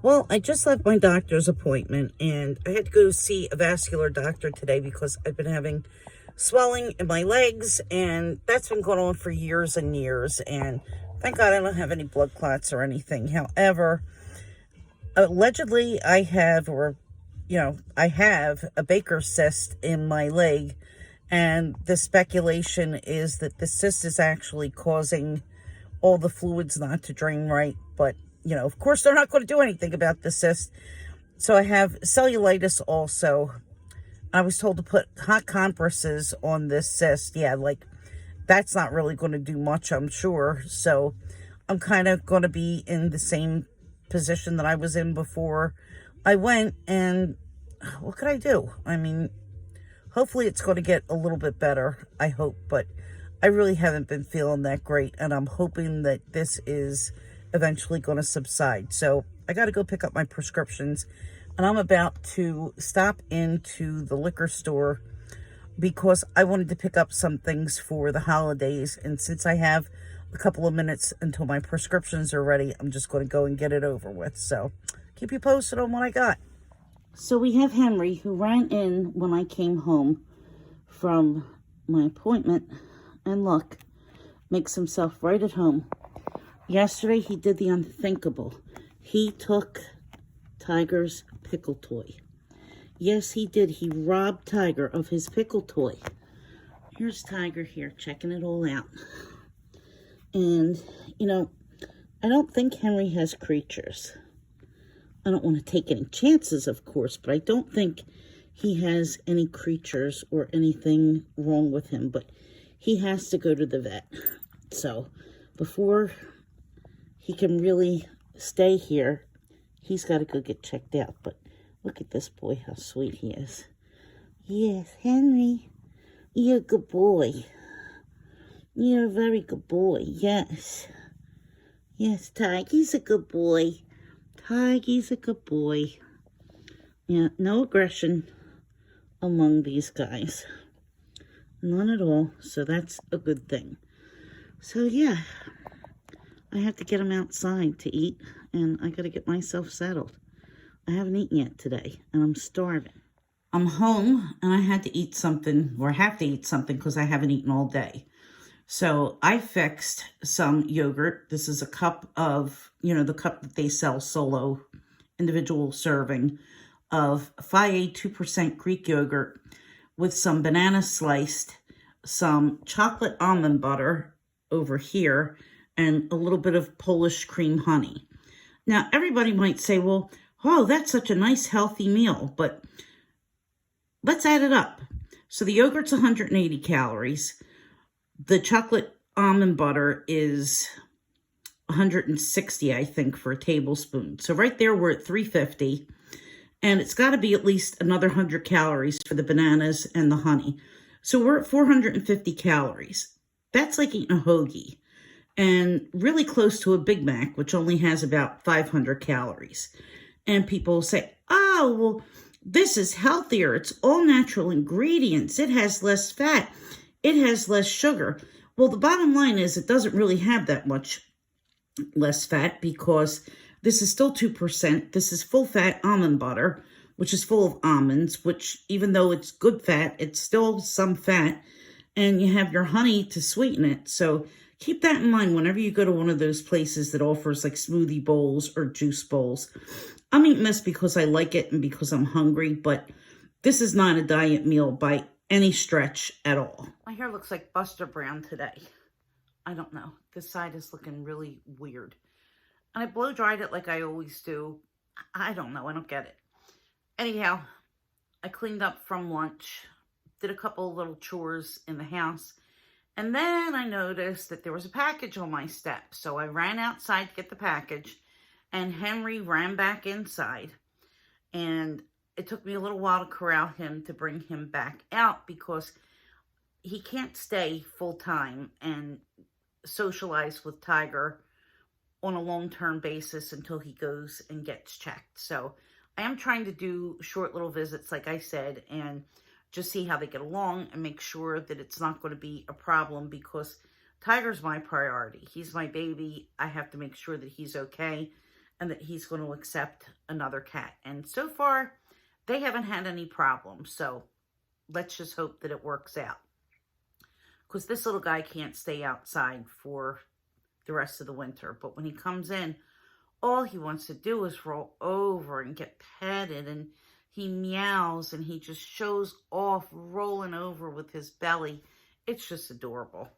Well, I just left my doctor's appointment and I had to go see a vascular doctor today because I've been having swelling in my legs and that's been going on for years and years. And thank God I don't have any blood clots or anything. However, allegedly I have a Baker's cyst in my leg. And the speculation is that the cyst is actually causing all the fluids not to drain right. But, of course, they're not going to do anything about the cyst. So I have cellulitis also. I was told to put hot compresses on this cyst. Yeah, that's not really going to do much, I'm sure. So I'm kind of going to be in the same position that I was in before I went. And what could I do? I mean, hopefully it's going to get a little bit better, I hope. But I really haven't been feeling that great. And I'm hoping that this is eventually going to subside. So I got to go pick up my prescriptions. And I'm about to stop into the liquor store because I wanted to pick up some things for the holidays. And since I have a couple of minutes until my prescriptions are ready, I'm just going to go and get it over with. So keep you posted on what I got. So we have Henry, who ran in when I came home from my appointment. And look, makes himself right at home. Yesterday, he did the unthinkable. He took Tiger's pickle toy. Yes, he did. He robbed Tiger of his pickle toy. Here's Tiger here, checking it all out. And, I don't think Henry has creatures. I don't want to take any chances, of course, but I don't think he has any creatures or anything wrong with him. But he has to go to the vet. So, before he can really stay here, he's got to go get checked out. But look at this boy, how sweet he is. Yes, Henry, you're a good boy. You're a very good boy, yes. Yes, Tiggy's a good boy. Tiggy's a good boy. Yeah, no aggression among these guys. None at all, so that's a good thing. So, yeah, I have to get him outside to eat, and I got to get myself settled. I haven't eaten yet today, and I'm starving. I'm home, and I had to eat something, or have to eat something because I haven't eaten all day. So I fixed some yogurt. This is a cup of, the cup that they sell solo, individual serving of Fage 2% Greek yogurt with some banana sliced, some chocolate almond butter over here, and a little bit of Polish cream honey. Now, everybody might say, well, oh, that's such a nice, healthy meal, but let's add it up. So the yogurt's 180 calories. The chocolate almond butter is 160, I think, for a tablespoon. So right there, we're at 350. And it's got to be at least another 100 calories for the bananas and the honey. So we're at 450 calories. That's like eating a hoagie. And really close to a Big Mac, which only has about 500 calories. And people say, oh, well, this is healthier. It's all natural ingredients. It has less fat. It has less sugar. Well, the bottom line is it doesn't really have that much less fat because this is still 2%. This is full-fat almond butter, which is full of almonds, which even though it's good fat, it's still some fat. And you have your honey to sweeten it. So keep that in mind whenever you go to one of those places that offers like smoothie bowls or juice bowls. I'm eating this because I like it and because I'm hungry, but this is not a diet meal by any stretch at all. My hair looks like Buster Brown today. I don't know. This side is looking really weird. And I blow dried it like I always do. I don't know. I don't get it. Anyhow, I cleaned up from lunch, did a couple of little chores in the house, and then I noticed that there was a package on my step. So I ran outside to get the package, and Henry ran back inside. And it took me a little while to corral him to bring him back out because he can't stay full-time and socialize with Tiger on a long-term basis until he goes and gets checked. So I am trying to do short little visits, like I said, and just see how they get along and make sure that it's not going to be a problem because Tiger's my priority. He's my baby. I have to make sure that he's okay. and that he's going to accept another cat. And so far, they haven't had any problems. So let's just hope that it works out. Because this little guy can't stay outside for the rest of the winter. But when he comes in, all he wants to do is roll over and get petted. And he meows and he just shows off rolling over with his belly. It's just adorable.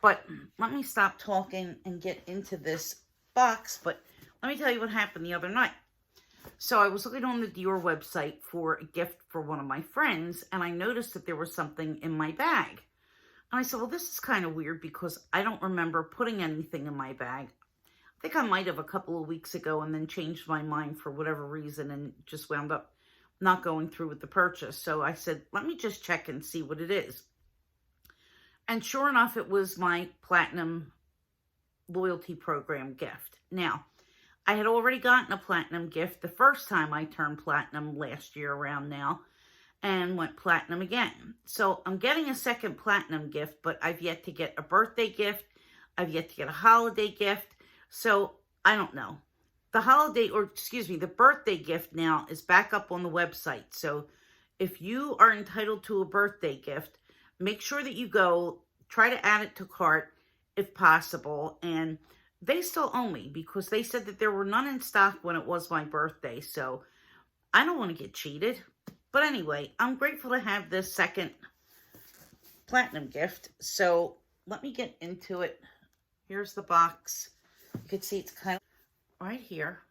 But let me stop talking and get into this box. But let me tell you what happened the other night. So I was looking on the Dior website for a gift for one of my friends. And I noticed that there was something in my bag. And I said, well, this is kind of weird because I don't remember putting anything in my bag. I think I might have a couple of weeks ago and then changed my mind for whatever reason and just wound up not going through with the purchase. So I said, let me just check and see what it is. And sure enough, it was my Platinum loyalty program gift. Now, I had already gotten a Platinum gift the first time I turned Platinum last year around now, and went Platinum again. So I'm getting a second Platinum gift, but I've yet to get a birthday gift. I've yet to get a holiday gift. So I don't know. The birthday gift now is back up on the website. So if you are entitled to a birthday gift, make sure that you go, try to add it to cart if possible. And they still owe me because they said that there were none in stock when it was my birthday. So I don't want to get cheated. But anyway, I'm grateful to have this second Platinum gift. So let me get into it. Here's the box. You can see it's kind of right here.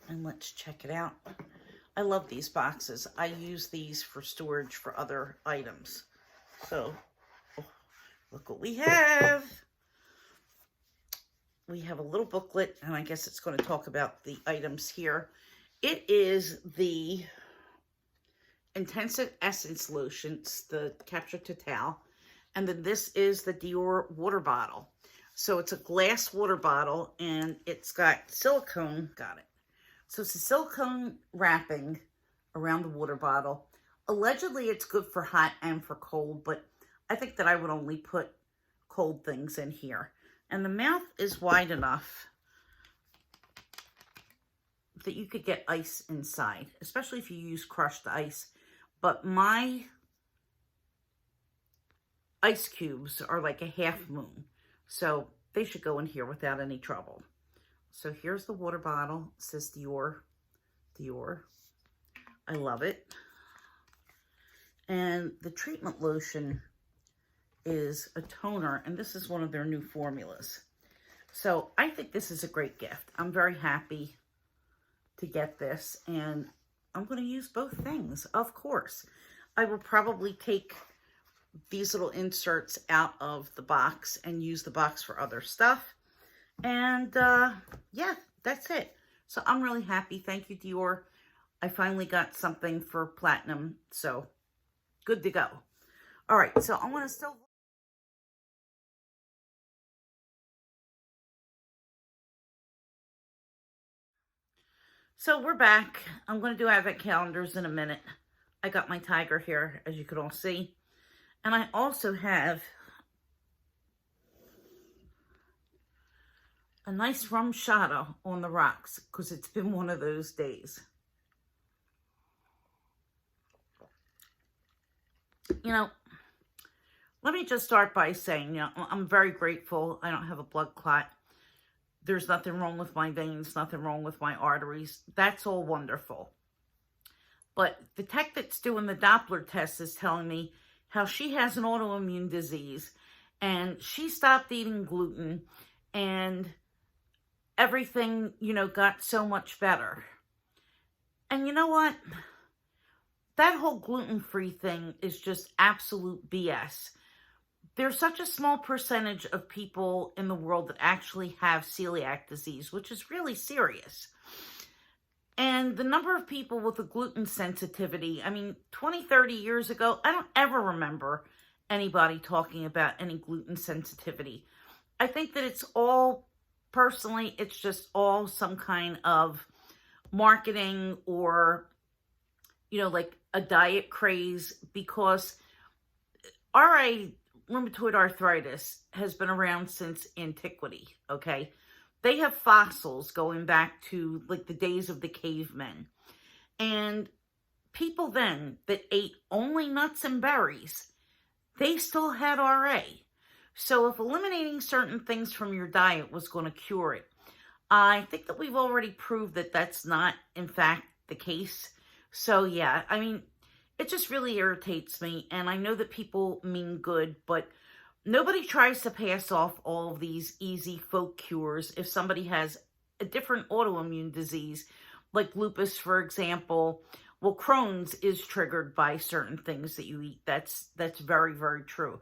And let's check it out. I love these boxes. I use these for storage for other items. So, look what we have. We have a little booklet, and I guess it's going to talk about the items here. It is the Intensive Essence Lotions, the Capture Total. And then this is the Dior water bottle. So it's a glass water bottle, and it's got silicone, So it's a silicone wrapping around the water bottle. Allegedly, it's good for hot and for cold, but I think that I would only put cold things in here. And the mouth is wide enough that you could get ice inside, especially if you use crushed ice. But my ice cubes are like a half moon, so they should go in here without any trouble. So here's the water bottle. It says Dior. Dior. I love it. And the treatment lotion is a toner, and this is one of their new formulas. So I think this is a great gift. I'm very happy to get this, and I'm going to use both things, of course. I will probably take these little inserts out of the box and use the box for other stuff. And yeah, that's it. So I'm really happy. Thank you, Dior. I finally got something for Platinum, so good to go. All right, so I want to still... So we're back. I'm going to do advent calendars in a minute. I got my tiger here, as you can all see. And I also have a nice rum shada on the rocks, because it's been one of those days. You know, let me just start by saying, you know, I'm very grateful I don't have a blood clot. There's nothing wrong with my veins, nothing wrong with my arteries. That's all wonderful. But the tech that's doing the Doppler test is telling me how she has an autoimmune disease, and she stopped eating gluten, and everything, you know, got so much better. And you know what? That whole gluten-free thing is just absolute BS. There's such a small percentage of people in the world that actually have celiac disease, which is really serious. And the number of people with a gluten sensitivity, I mean, 20, 30 years ago, I don't ever remember anybody talking about any gluten sensitivity. I think that it's all, personally, it's just all some kind of marketing or, you know, like a diet craze, because RA, rheumatoid arthritis, has been around since antiquity, okay? they have fossils going back to like the days of the cavemen. And people then that ate only nuts and berries, they still had RA. So if eliminating certain things from your diet was going to cure it, I think that we've already proved that that's not, in fact, the case. So yeah, I mean, it just really irritates me. And I know that people mean good, but nobody tries to pass off all of these easy folk cures if somebody has a different autoimmune disease, like lupus, for example. Well, Crohn's is triggered by certain things that you eat. That's very, very true.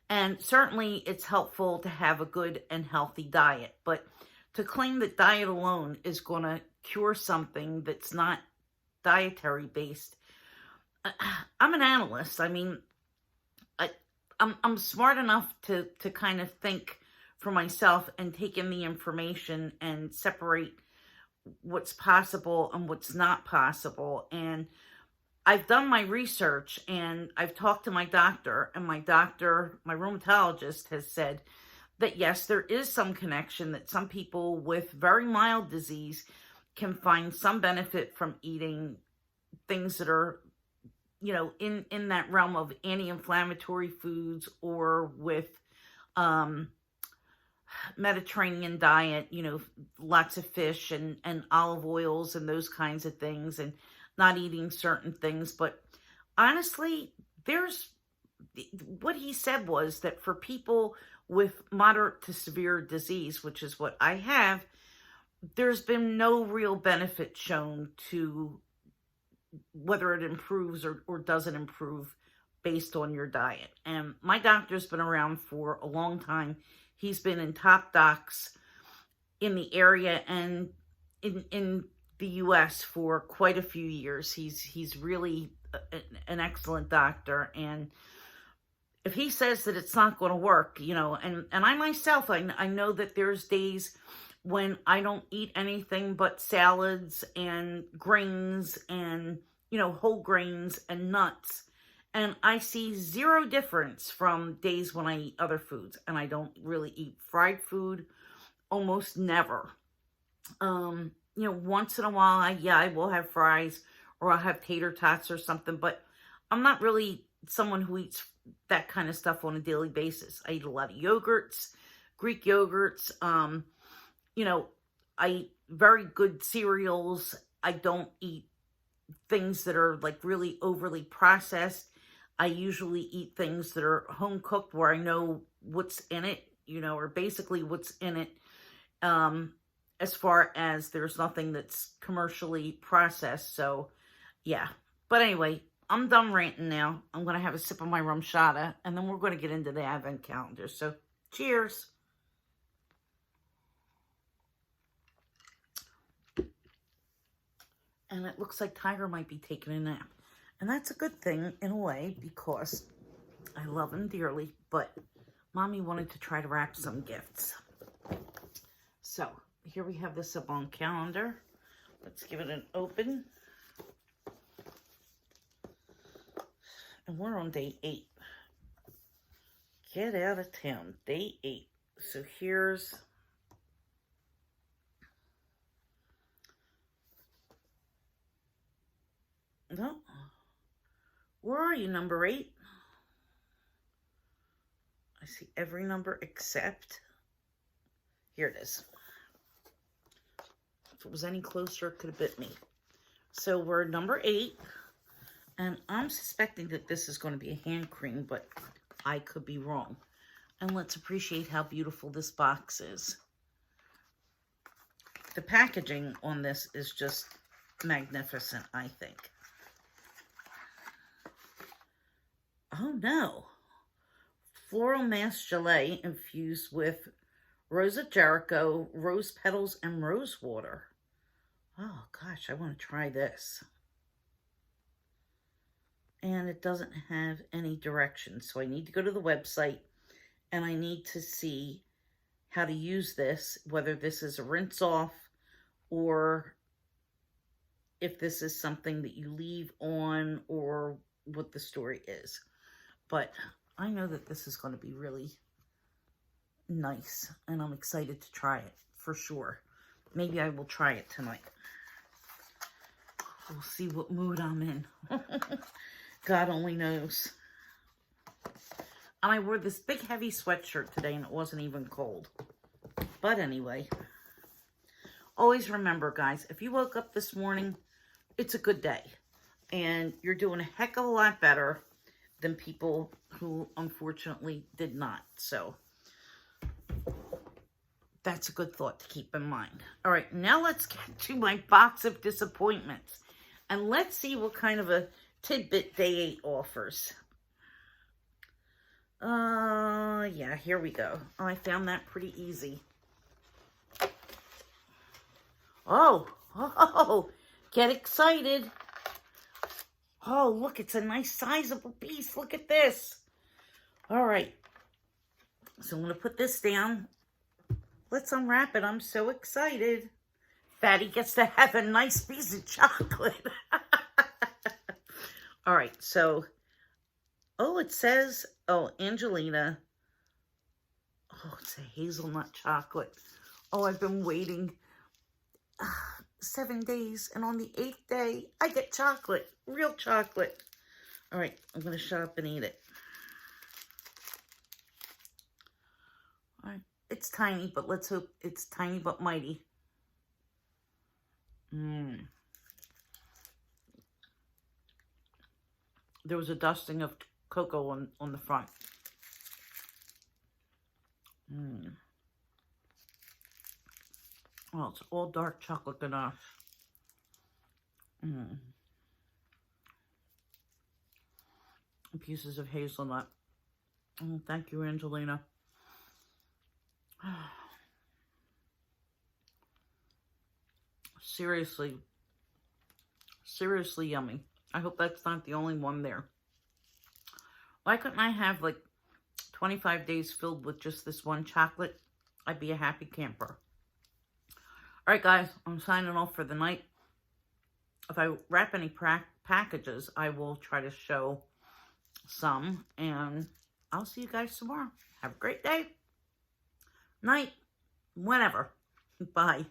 And certainly it's helpful to have a good and healthy diet. But to claim that diet alone is going to cure something that's not dietary based, I'm an analyst. I mean, I'm smart enough to kind of think for myself and take in the information and separate what's possible and what's not possible. And I've done my research and I've talked to my doctor, and my rheumatologist has said that yes, there is some connection, that some people with very mild disease can find some benefit from eating things that are, you know, in that realm of anti-inflammatory foods, or with Mediterranean diet, you know, lots of fish and olive oils and those kinds of things, and not eating certain things. But honestly, what he said was that for people with moderate to severe disease, which is what I have, there's been no real benefit shown to whether it improves or doesn't improve based on your diet. And my doctor's been around for a long time. He's been in top docs in the area and in the US for quite a few years. He's really an excellent doctor. And if he says that it's not going to work, you know, and I myself, I know that there's days when I don't eat anything but salads and grains and, you know, whole grains and nuts. And I see zero difference from days when I eat other foods. And I don't really eat fried food, almost never. You know, once in a while, I will have fries, or I'll have tater tots or something. But I'm not really someone who eats that kind of stuff on a daily basis. I eat a lot of yogurts, Greek yogurts. You know, I eat very good cereals. I don't eat things that are like really overly processed. I usually eat things that are home cooked, where I know what's in it, you know, or basically what's in it, as far as there's nothing that's commercially processed. So yeah, but anyway, I'm done ranting now. I'm going to have a sip of my rum shata, and then we're going to get into the advent calendar. So cheers. And it looks like Tiger might be taking a nap. And that's a good thing in a way, because I love him dearly, but Mommy wanted to try to wrap some gifts. So here we have this up on calendar. Let's give it an open. And we're on day 8. Get out of town, day 8. So here's... No. Where are you, number 8? I see every number except... Here it is. If it was any closer, it could have bit me. So we're number 8. And I'm suspecting that this is going to be a hand cream, but I could be wrong. And let's appreciate how beautiful this box is. The packaging on this is just magnificent, I think. Oh no. Floral mask gelée infused with Rose of Jericho, rose petals, and rose water. Oh gosh, I want to try this. And it doesn't have any directions, so I need to go to the website and I need to see how to use this, whether this is a rinse off or if this is something that you leave on, or what the story is. But I know that this is going to be really nice, and I'm excited to try it. for sure. Maybe I will try it tonight. We'll see what mood I'm in. God only knows. And I wore this big heavy sweatshirt today and it wasn't even cold. But anyway, always remember, guys, if you woke up this morning, it's a good day. And you're doing a heck of a lot better than people who unfortunately did not. So that's a good thought to keep in mind. All right, now let's get to my box of disappointments. And let's see what kind of a tidbit day 8 offers. Yeah, here we go. Oh, I found that pretty easy. Oh, get excited. Oh, look, it's a nice sizable piece. Look at this. All right. So I'm going to put this down. Let's unwrap it. I'm so excited. Fatty gets to have a nice piece of chocolate. All right, so, it says, Angelina. Oh, it's a hazelnut chocolate. Oh, I've been waiting 7 days, and on the 8th day, I get chocolate, real chocolate. All right, I'm going to shut up and eat it. All right, it's tiny, but let's hope it's tiny but mighty. There was a dusting of cocoa on the front. Well, it's all dark chocolate ganache. Pieces of hazelnut. Oh, thank you, Angelina. Seriously yummy. I hope that's not the only one there. Why couldn't I have like 25 days filled with just this one chocolate? I'd be a happy camper. All right, guys, I'm signing off for the night. If I wrap any packages, I will try to show some. And I'll see you guys tomorrow. Have a great day. Night. Whenever. Bye.